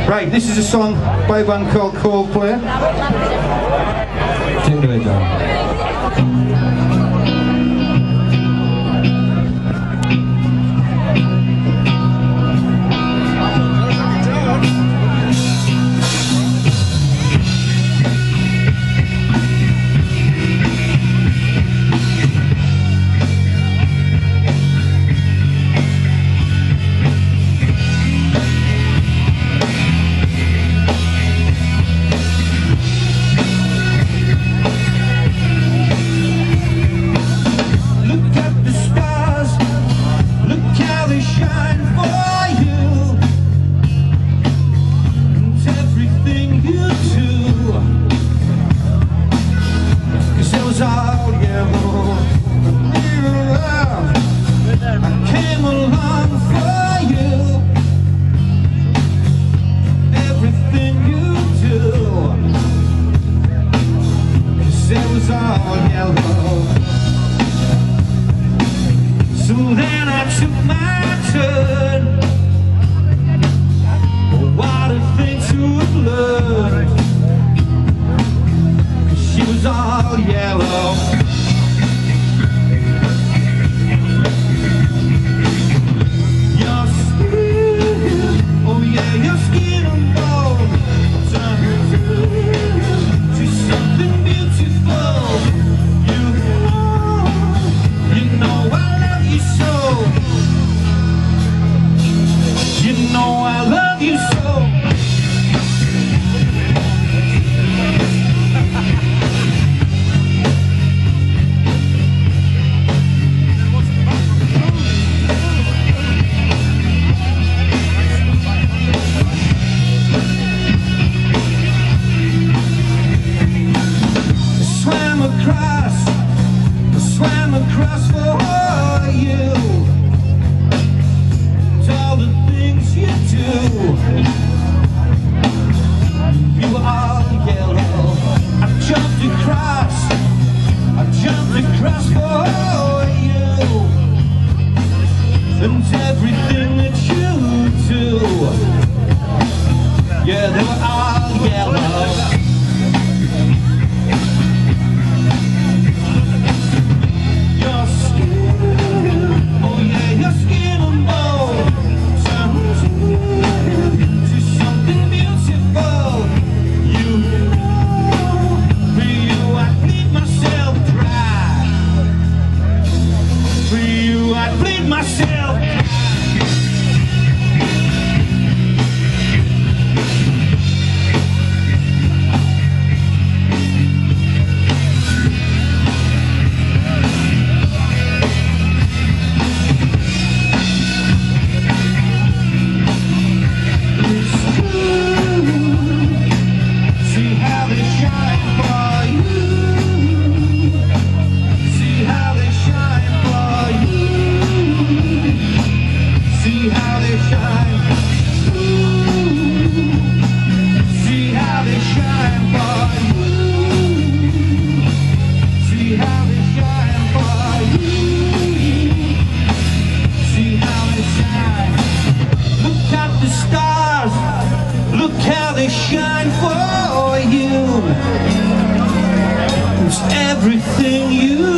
Right, this is a song by a band called Coldplay. Take it away, Darren. So then I took my turn. Oh, what a thing to have learned. 'Cause she was all yellow. Your skin, oh yeah, your skin and bone turned to something beautiful. You know I love you so. You know I love you so. Swam across for you, and all the things you do. You were all yellow. I jumped across for you, and everything that you do. Yeah, they were all yellow. Myself. See how they shine for you. See how they shine for you. See how they shine. See how they shine for you. See how they shine for you. See how they shine. Look at the stars. Look how they shine for you. It's everything you